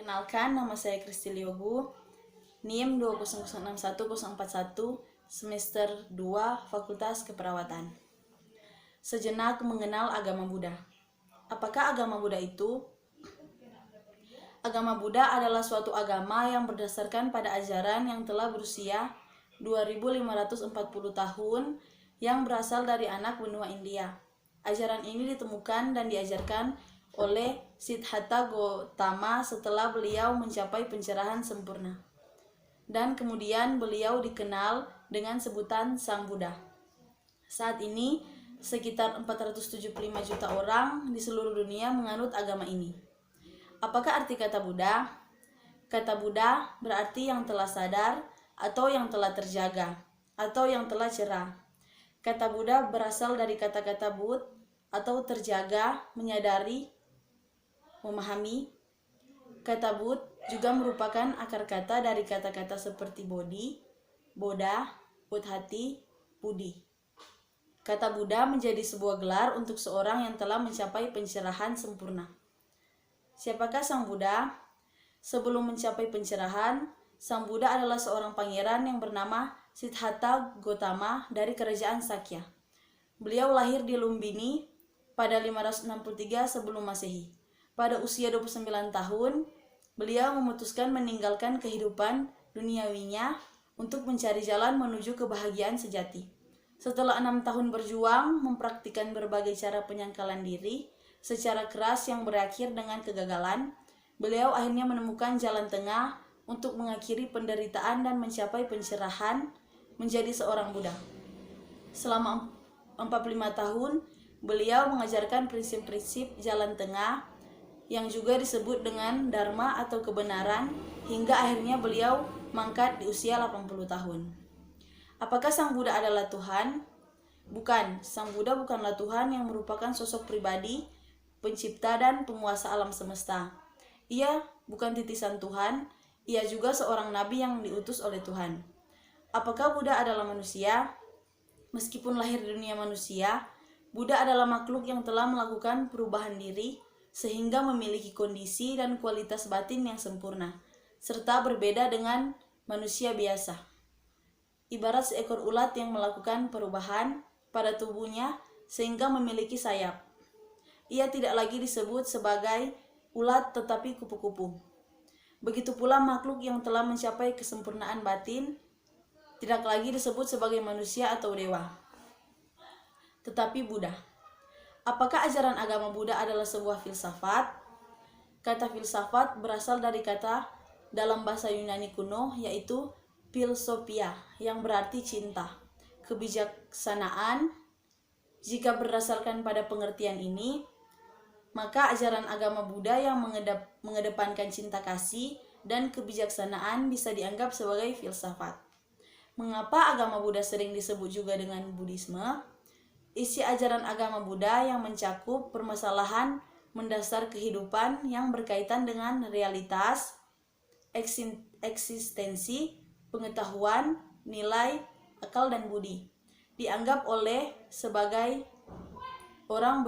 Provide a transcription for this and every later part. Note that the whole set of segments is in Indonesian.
Perkenalkan, nama saya Kristi Liogu, NIM 2006141, semester 2, Fakultas Keperawatan. Sejenak mengenal agama Buddha. Apakah agama Buddha itu? Agama Buddha adalah suatu agama yang berdasarkan pada ajaran yang telah berusia 2540 tahun yang berasal dari anak benua India. Ajaran ini ditemukan dan diajarkan oleh Siddhartha Gautama setelah beliau mencapai pencerahan sempurna. Dan kemudian beliau dikenal dengan sebutan Sang Buddha. Saat ini, sekitar 475 juta orang di seluruh dunia menganut agama ini. Apakah arti kata Buddha? Kata Buddha berarti yang telah sadar, atau yang telah terjaga, atau yang telah cerah. Kata Buddha berasal dari kata-kata Bud, atau terjaga, menyadari, memahami. Kata Bud juga merupakan akar kata dari kata-kata seperti Bodhi, Bodha, Buddhati, Budi. Kata Buddha menjadi sebuah gelar untuk seorang yang telah mencapai pencerahan sempurna. Siapakah Sang Buddha? Sebelum mencapai pencerahan, Sang Buddha adalah seorang pangeran yang bernama Siddhartha Gautama dari kerajaan Sakya. Beliau lahir di Lumbini pada 563 sebelum Masehi. Pada usia 29 tahun, beliau memutuskan meninggalkan kehidupan duniawinya untuk mencari jalan menuju kebahagiaan sejati. Setelah 6 tahun berjuang mempraktikkan berbagai cara penyangkalan diri secara keras yang berakhir dengan kegagalan, beliau akhirnya menemukan jalan tengah untuk mengakhiri penderitaan dan mencapai pencerahan menjadi seorang Buddha. Selama 45 tahun, beliau mengajarkan prinsip-prinsip jalan tengah yang juga disebut dengan Dharma atau kebenaran, hingga akhirnya beliau mangkat di usia 80 tahun. Apakah Sang Buddha adalah Tuhan? Bukan, Sang Buddha bukanlah Tuhan yang merupakan sosok pribadi, pencipta dan penguasa alam semesta. Ia bukan titisan Tuhan, ia juga seorang nabi yang diutus oleh Tuhan. Apakah Buddha adalah manusia? Meskipun lahir di dunia manusia, Buddha adalah makhluk yang telah melakukan perubahan diri sehingga memiliki kondisi dan kualitas batin yang sempurna, serta berbeda dengan manusia biasa. Ibarat seekor ulat yang melakukan perubahan pada tubuhnya sehingga memiliki sayap. Ia tidak lagi disebut sebagai ulat tetapi kupu-kupu. Begitu pula makhluk yang telah mencapai kesempurnaan batin tidak lagi disebut sebagai manusia atau dewa, tetapi Buddha. Apakah ajaran agama Buddha adalah sebuah filsafat? Kata filsafat berasal dari kata dalam bahasa Yunani kuno yaitu philosophia yang berarti cinta, kebijaksanaan. Jika berdasarkan pada pengertian ini, maka ajaran agama Buddha yang mengedepankan cinta kasih dan kebijaksanaan bisa dianggap sebagai filsafat. Mengapa agama Buddha sering disebut juga dengan Buddhisme? Isi ajaran agama Buddha yang mencakup permasalahan mendasar kehidupan yang berkaitan dengan realitas, eksistensi, pengetahuan, nilai, akal, dan budi. Dianggap oleh sebagai orang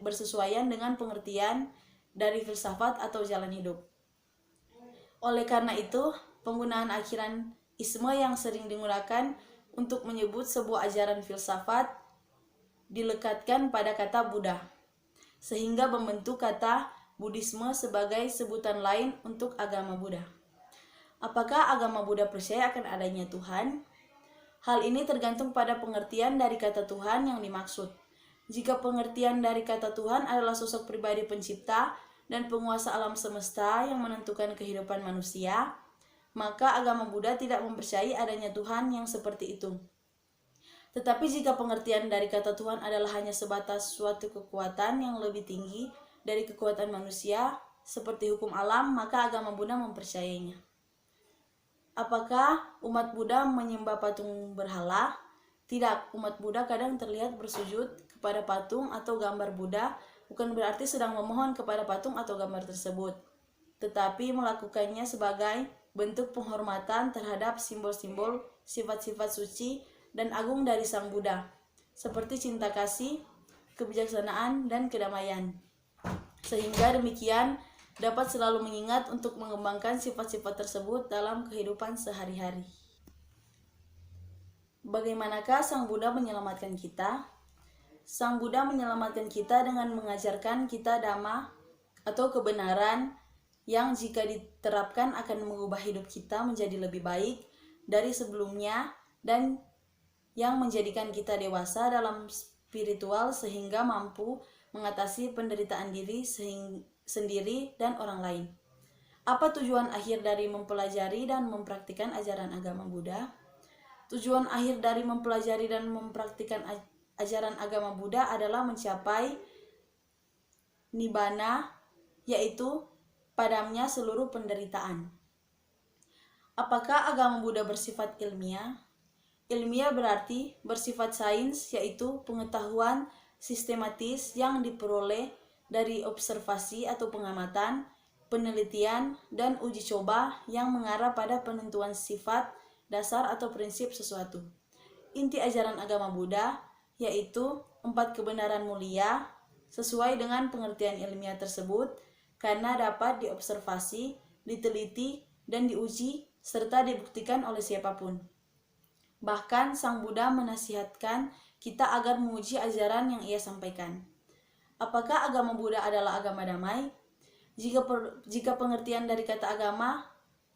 bersesuaian dengan pengertian dari filsafat atau jalan hidup. Oleh karena itu, penggunaan akhiran isme yang sering digunakan untuk menyebut sebuah ajaran filsafat dilekatkan pada kata Buddha, sehingga membentuk kata Buddhisme sebagai sebutan lain untuk agama Buddha. Apakah agama Buddha percaya akan adanya Tuhan? Hal ini tergantung pada pengertian dari kata Tuhan yang dimaksud. Jika pengertian dari kata Tuhan adalah sosok pribadi pencipta dan penguasa alam semesta yang menentukan kehidupan manusia, maka agama Buddha tidak mempercayai adanya Tuhan yang seperti itu. Tetapi jika pengertian dari kata Tuhan adalah hanya sebatas suatu kekuatan yang lebih tinggi dari kekuatan manusia, seperti hukum alam, maka agama Buddha mempercayainya. Apakah umat Buddha menyembah patung berhala? Tidak, umat Buddha kadang terlihat bersujud kepada patung atau gambar Buddha, bukan berarti sedang memohon kepada patung atau gambar tersebut, tetapi melakukannya sebagai bentuk penghormatan terhadap simbol-simbol sifat-sifat suci dan agung dari Sang Buddha, seperti cinta kasih, kebijaksanaan, dan kedamaian. Sehingga demikian dapat selalu mengingat untuk mengembangkan sifat-sifat tersebut dalam kehidupan sehari-hari. Bagaimanakah Sang Buddha menyelamatkan kita? Sang Buddha menyelamatkan kita dengan mengajarkan kita dhamma atau kebenaran yang jika diterapkan akan mengubah hidup kita menjadi lebih baik dari sebelumnya dan yang menjadikan kita dewasa dalam spiritual sehingga mampu mengatasi penderitaan diri sendiri dan orang lain. Apa tujuan akhir dari mempelajari dan mempraktikkan ajaran agama Buddha? Tujuan akhir dari mempelajari dan mempraktikkan ajaran agama Buddha adalah mencapai nibbana, yaitu padamnya seluruh penderitaan. Apakah agama Buddha bersifat ilmiah? Ilmiah berarti bersifat sains, yaitu pengetahuan sistematis yang diperoleh dari observasi atau pengamatan, penelitian, dan uji coba yang mengarah pada penentuan sifat, dasar, atau prinsip sesuatu. Inti ajaran agama Buddha yaitu 4 kebenaran mulia sesuai dengan pengertian ilmiah tersebut karena dapat diobservasi, diteliti, dan diuji serta dibuktikan oleh siapapun. Bahkan Sang Buddha menasihatkan kita agar menguji ajaran yang ia sampaikan. Apakah agama Buddha adalah agama damai? Jika pengertian dari kata agama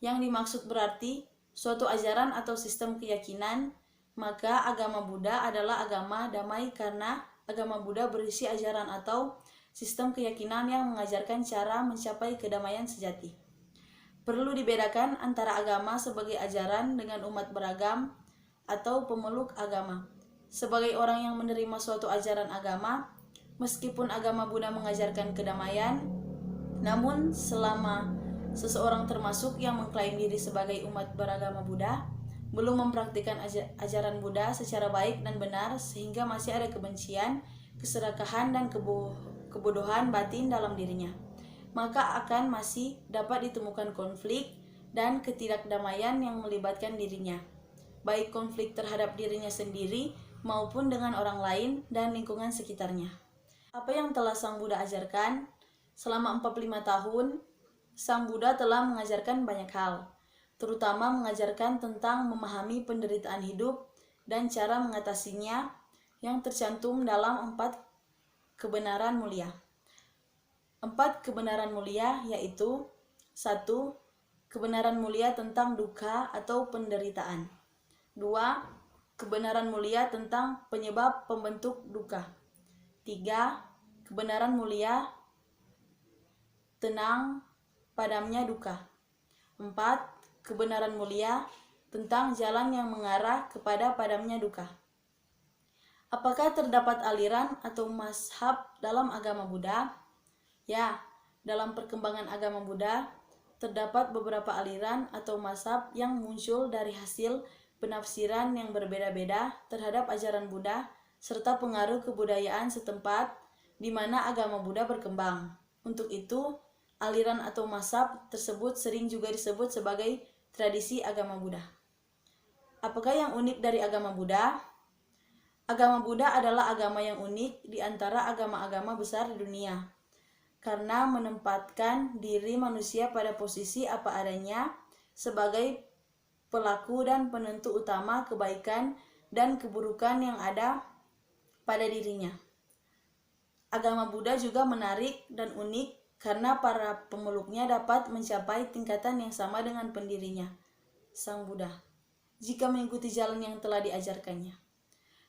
yang dimaksud berarti suatu ajaran atau sistem keyakinan, maka agama Buddha adalah agama damai karena agama Buddha berisi ajaran atau sistem keyakinan yang mengajarkan cara mencapai kedamaian sejati. Perlu dibedakan antara agama sebagai ajaran dengan umat beragam atau pemeluk agama. Sebagai orang yang menerima suatu ajaran agama, meskipun agama Buddha mengajarkan kedamaian, namun selama seseorang termasuk yang mengklaim diri sebagai umat beragama Buddha, belum mempraktikkan ajaran Buddha secara baik dan benar sehingga masih ada kebencian, keserakahan, dan kebodohan batin dalam dirinya, maka akan masih dapat ditemukan konflik dan ketidakdamaian yang melibatkan dirinya, baik konflik terhadap dirinya sendiri maupun dengan orang lain dan lingkungan sekitarnya. Apa yang telah Sang Buddha ajarkan? Selama 45 tahun, Sang Buddha telah mengajarkan banyak hal, terutama mengajarkan tentang memahami penderitaan hidup dan cara mengatasinya yang tercantum dalam 4 kebenaran mulia. 4 kebenaran mulia yaitu 1. Kebenaran mulia tentang dukkha atau penderitaan. 2. Kebenaran mulia tentang penyebab pembentuk dukkha. 3. Kebenaran mulia tenang padamnya dukkha. 4. Kebenaran mulia tentang jalan yang mengarah kepada padamnya dukkha. Apakah terdapat aliran atau mazhab dalam agama Buddha? Ya, dalam perkembangan agama Buddha terdapat beberapa aliran atau mazhab yang muncul dari hasil penafsiran yang berbeda-beda terhadap ajaran Buddha serta pengaruh kebudayaan setempat di mana agama Buddha berkembang. Untuk itu, aliran atau mazhab tersebut sering juga disebut sebagai tradisi agama Buddha. Apakah yang unik dari agama Buddha? Agama Buddha adalah agama yang unik di antara agama-agama besar di dunia karena menempatkan diri manusia pada posisi apa adanya sebagai pelaku dan penentu utama kebaikan dan keburukan yang ada pada dirinya. Agama Buddha juga menarik dan unik karena para pemeluknya dapat mencapai tingkatan yang sama dengan pendirinya, Sang Buddha, jika mengikuti jalan yang telah diajarkannya.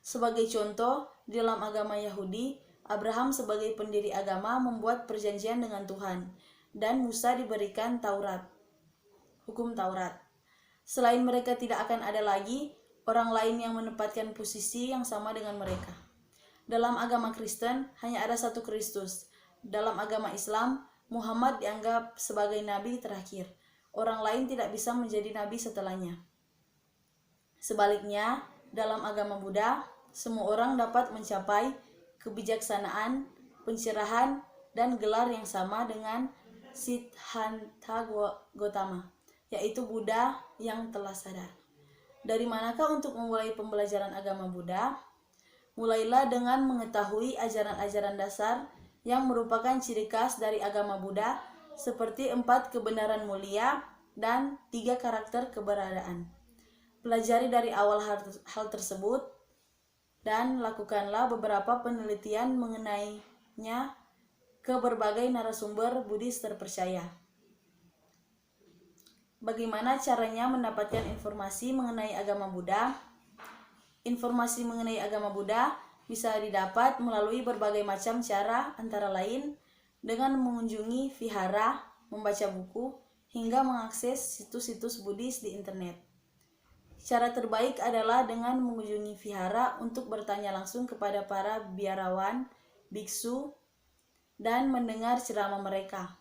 Sebagai contoh, di dalam agama Yahudi, Abraham sebagai pendiri agama membuat perjanjian dengan Tuhan, dan Musa diberikan Taurat, hukum Taurat. Selain mereka tidak akan ada lagi orang lain yang menempatkan posisi yang sama dengan mereka. Dalam agama Kristen, hanya ada satu Kristus. Dalam agama Islam, Muhammad dianggap sebagai nabi terakhir. Orang lain tidak bisa menjadi nabi setelahnya. Sebaliknya, dalam agama Buddha, semua orang dapat mencapai kebijaksanaan, pencerahan, dan gelar yang sama dengan Siddhartha Gautama, yaitu Buddha yang telah sadar. Dari manakah untuk memulai pembelajaran agama Buddha? Mulailah dengan mengetahui ajaran-ajaran dasar yang merupakan ciri khas dari agama Buddha seperti 4 kebenaran mulia dan 3 karakter keberadaan. Pelajari dari awal hal tersebut dan lakukanlah beberapa penelitian mengenainya ke berbagai narasumber Buddhis terpercaya. Bagaimana caranya mendapatkan informasi mengenai agama Buddha? Informasi mengenai agama Buddha bisa didapat melalui berbagai macam cara, antara lain dengan mengunjungi vihara, membaca buku, hingga mengakses situs-situs Buddhis di internet. Cara terbaik adalah dengan mengunjungi vihara untuk bertanya langsung kepada para biarawan, biksu, dan mendengar ceramah mereka.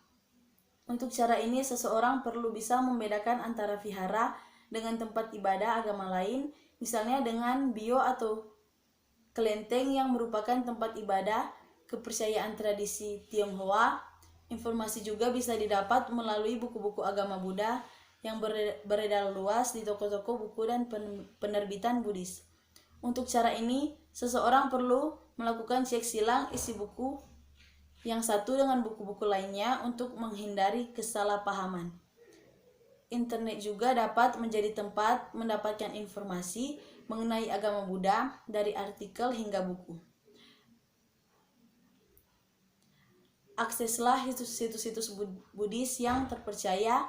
Untuk cara ini, seseorang perlu bisa membedakan antara vihara dengan tempat ibadah agama lain, misalnya dengan bio atau kelenteng yang merupakan tempat ibadah kepercayaan tradisi Tionghoa. Informasi juga bisa didapat melalui buku-buku agama Buddha yang beredar luas di toko-toko buku dan penerbitan Buddhis. Untuk cara ini, seseorang perlu melakukan cek silang isi buku yang satu dengan buku-buku lainnya untuk menghindari kesalahpahaman. Internet juga dapat menjadi tempat mendapatkan informasi mengenai agama Buddha dari artikel hingga buku. Akseslah situs-situs Buddhis yang terpercaya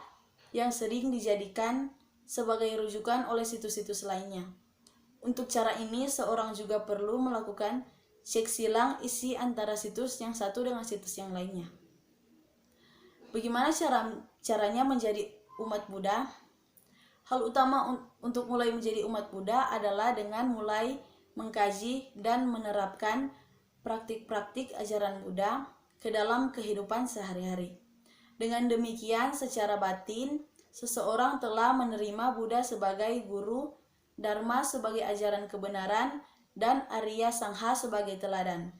yang sering dijadikan sebagai rujukan oleh situs-situs lainnya. Untuk cara ini, seorang juga perlu melakukan cek silang isi antara situs yang satu dengan situs yang lainnya. Bagaimana caranya menjadi umat Buddha? Hal utama untuk mulai menjadi umat Buddha adalah dengan mulai mengkaji dan menerapkan praktik-praktik ajaran Buddha ke dalam kehidupan sehari-hari. Dengan demikian, secara batin, seseorang telah menerima Buddha sebagai guru, Dharma sebagai ajaran kebenaran, dan Arya Sangha sebagai teladan.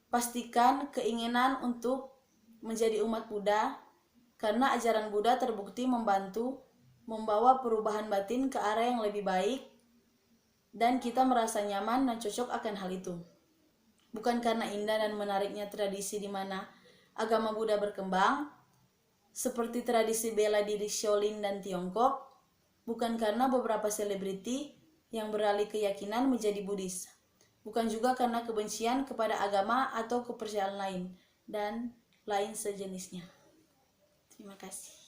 Pastikan keinginan untuk menjadi umat Buddha, karena ajaran Buddha terbukti membawa perubahan batin ke arah yang lebih baik, dan kita merasa nyaman dan cocok akan hal itu. Bukan karena indah dan menariknya tradisi di mana agama Buddha berkembang, seperti tradisi bela diri Shaolin dan Tiongkok, bukan karena beberapa selebriti yang beralih keyakinan menjadi Buddhis, bukan juga karena kebencian kepada agama atau kepercayaan lain, dan lain sejenisnya. Terima kasih.